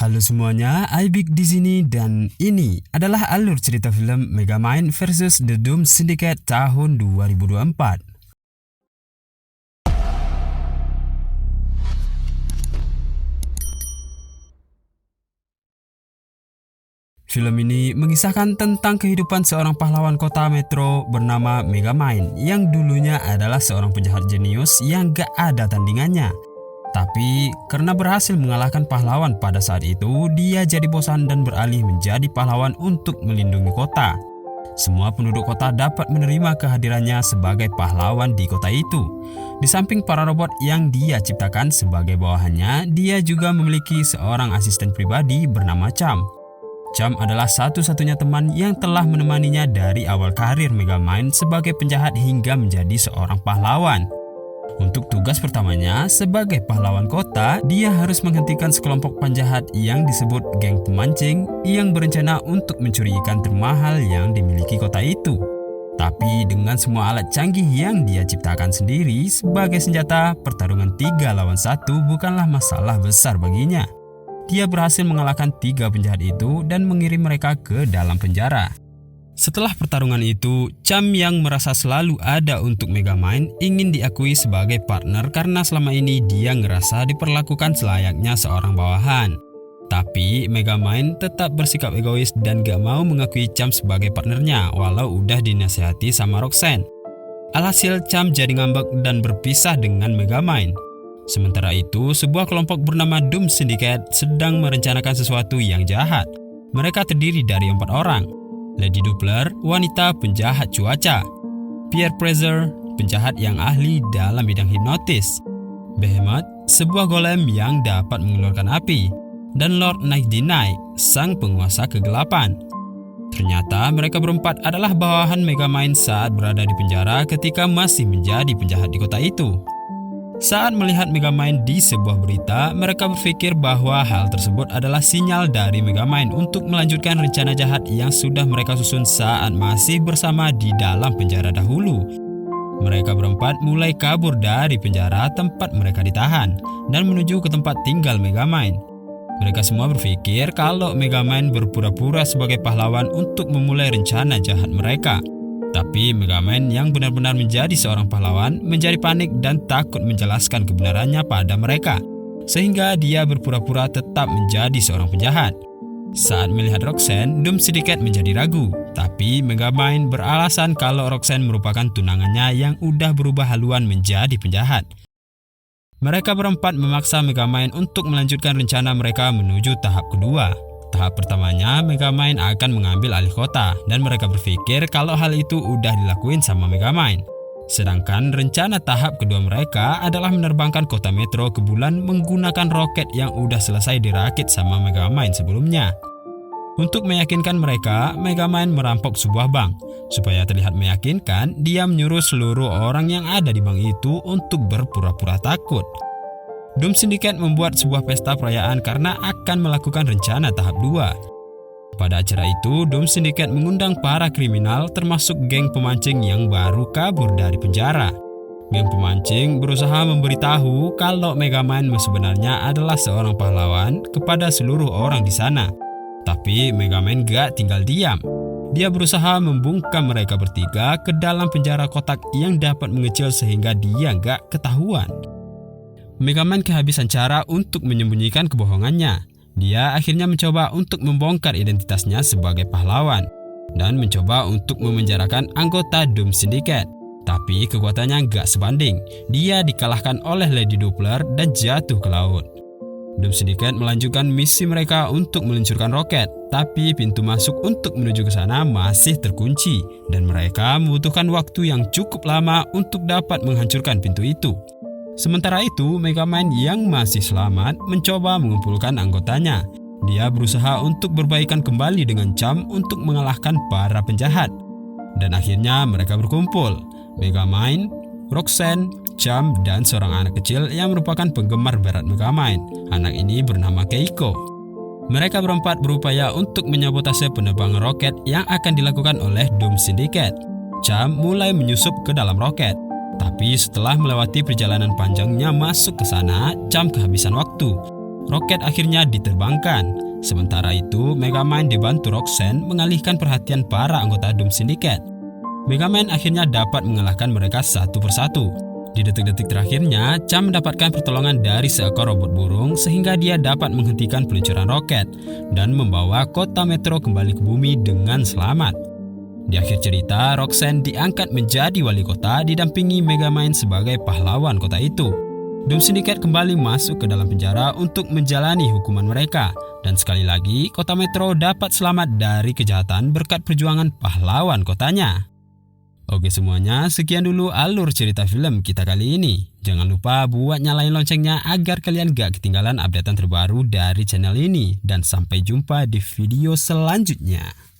Halo semuanya, Aibik di sini dan ini adalah alur cerita film Megamind versus The Doom Syndicate tahun 2024. Film ini mengisahkan tentang kehidupan seorang pahlawan kota metro bernama Megamind yang dulunya adalah seorang penjahat jenius yang gak ada tandingannya. Tapi karena berhasil mengalahkan pahlawan pada saat itu, dia jadi bosan dan beralih menjadi pahlawan untuk melindungi kota. Semua penduduk kota dapat menerima kehadirannya sebagai pahlawan di kota itu. Di samping para robot yang dia ciptakan sebagai bawahannya, dia juga memiliki seorang asisten pribadi bernama Cham. Cham adalah satu-satunya teman yang telah menemaninya dari awal karir Megamind sebagai penjahat hingga menjadi seorang pahlawan. Untuk tugas pertamanya sebagai pahlawan kota, dia harus menghentikan sekelompok penjahat yang disebut geng pemancing yang berencana untuk mencuri ikan termahal yang dimiliki kota itu. Tapi dengan semua alat canggih yang dia ciptakan sendiri sebagai senjata, pertarungan 3 lawan 1 bukanlah masalah besar baginya. Dia berhasil mengalahkan 3 penjahat itu dan mengirim mereka ke dalam penjara. Setelah pertarungan itu, Cham yang merasa selalu ada untuk Megamind ingin diakui sebagai partner karena selama ini dia ngerasa diperlakukan selayaknya seorang bawahan. Tapi Megamind tetap bersikap egois dan gak mau mengakui Cham sebagai partnernya walau udah dinasihati sama Roxanne. Alhasil Cham jadi ngambek dan berpisah dengan Megamind. Sementara itu, sebuah kelompok bernama Doom Syndicate sedang merencanakan sesuatu yang jahat. Mereka terdiri dari 4 orang. Lady Doppler, wanita penjahat cuaca. Pierre Fraser, penjahat yang ahli dalam bidang hipnotis. Behemoth, sebuah golem yang dapat mengeluarkan api. Dan Lord Night, sang penguasa kegelapan. Ternyata mereka berempat adalah bawahan Megamind saat berada di penjara ketika masih menjadi penjahat di kota itu. Saat melihat Megamind di sebuah berita, mereka berpikir bahwa hal tersebut adalah sinyal dari Megamind untuk melanjutkan rencana jahat yang sudah mereka susun saat masih bersama di dalam penjara dahulu. Mereka berempat mulai kabur dari penjara tempat mereka ditahan dan menuju ke tempat tinggal Megamind. Mereka semua berpikir kalau Megamind berpura-pura sebagai pahlawan untuk memulai rencana jahat mereka. Tapi Megamind yang benar-benar menjadi seorang pahlawan menjadi panik dan takut menjelaskan kebenarannya pada mereka, sehingga dia berpura-pura tetap menjadi seorang penjahat. Saat melihat Roxanne, Doom Syndicate menjadi ragu, tapi Megamind beralasan kalau Roxanne merupakan tunangannya yang udah berubah haluan menjadi penjahat. Mereka berempat memaksa Megamind untuk melanjutkan rencana mereka menuju tahap kedua. Tahap pertamanya, Megamind akan mengambil alih kota dan mereka berpikir kalau hal itu udah dilakuin sama Megamind. Sedangkan rencana tahap kedua mereka adalah menerbangkan kota metro ke bulan menggunakan roket yang udah selesai dirakit sama Megamind sebelumnya. Untuk meyakinkan mereka, Megamind merampok sebuah bank. Supaya terlihat meyakinkan, dia menyuruh seluruh orang yang ada di bank itu untuk berpura-pura takut. Doom Syndicate membuat sebuah pesta perayaan karena akan melakukan rencana tahap 2. Pada acara itu, Doom Syndicate mengundang para kriminal termasuk geng pemancing yang baru kabur dari penjara. Geng pemancing berusaha memberitahu kalau Megamind sebenarnya adalah seorang pahlawan kepada seluruh orang di sana. Tapi Megamind gak tinggal diam. Dia berusaha membungkam mereka bertiga ke dalam penjara kotak yang dapat mengecil sehingga dia gak ketahuan. Megamind kehabisan cara untuk menyembunyikan kebohongannya. Dia akhirnya mencoba untuk membongkar identitasnya sebagai pahlawan dan mencoba untuk memenjarakan anggota Doom Syndicate. Tapi kekuatannya gak sebanding. Dia dikalahkan oleh Lady Doppler dan jatuh ke laut. Doom Syndicate melanjutkan misi mereka untuk meluncurkan roket, tapi pintu masuk untuk menuju ke sana masih terkunci dan mereka membutuhkan waktu yang cukup lama untuk dapat menghancurkan pintu itu. Sementara itu, Megamind yang masih selamat mencoba mengumpulkan anggotanya. Dia berusaha untuk berbaikan kembali dengan Cham untuk mengalahkan para penjahat. Dan akhirnya mereka berkumpul. Megamind, Roxanne, Cham, dan seorang anak kecil yang merupakan penggemar berat Megamind. Anak ini bernama Keiko. Mereka berempat berupaya untuk menyabotase penerbangan roket yang akan dilakukan oleh Doom Syndicate. Cham mulai menyusup ke dalam roket. Tapi setelah melewati perjalanan panjangnya masuk ke sana, Cham kehabisan waktu. roket akhirnya diterbangkan. Sementara itu, Megamind dibantu Roxanne mengalihkan perhatian para anggota Doom Syndicate. Megamind akhirnya dapat mengalahkan mereka satu persatu. Di detik-detik terakhirnya, Cham mendapatkan pertolongan dari seekor robot burung sehingga dia dapat menghentikan peluncuran roket dan membawa kota Metro kembali ke bumi dengan selamat. Di akhir cerita, Roxanne diangkat menjadi wali kota didampingi Megamind sebagai pahlawan kota itu. Doom Syndicate kembali masuk ke dalam penjara untuk menjalani hukuman mereka. Dan sekali lagi, kota Metro dapat selamat dari kejahatan berkat perjuangan pahlawan kotanya. Oke semuanya, sekian dulu alur cerita film kita kali ini. Jangan lupa buat nyalain loncengnya agar kalian gak ketinggalan updatean terbaru dari channel ini. Dan sampai jumpa di video selanjutnya.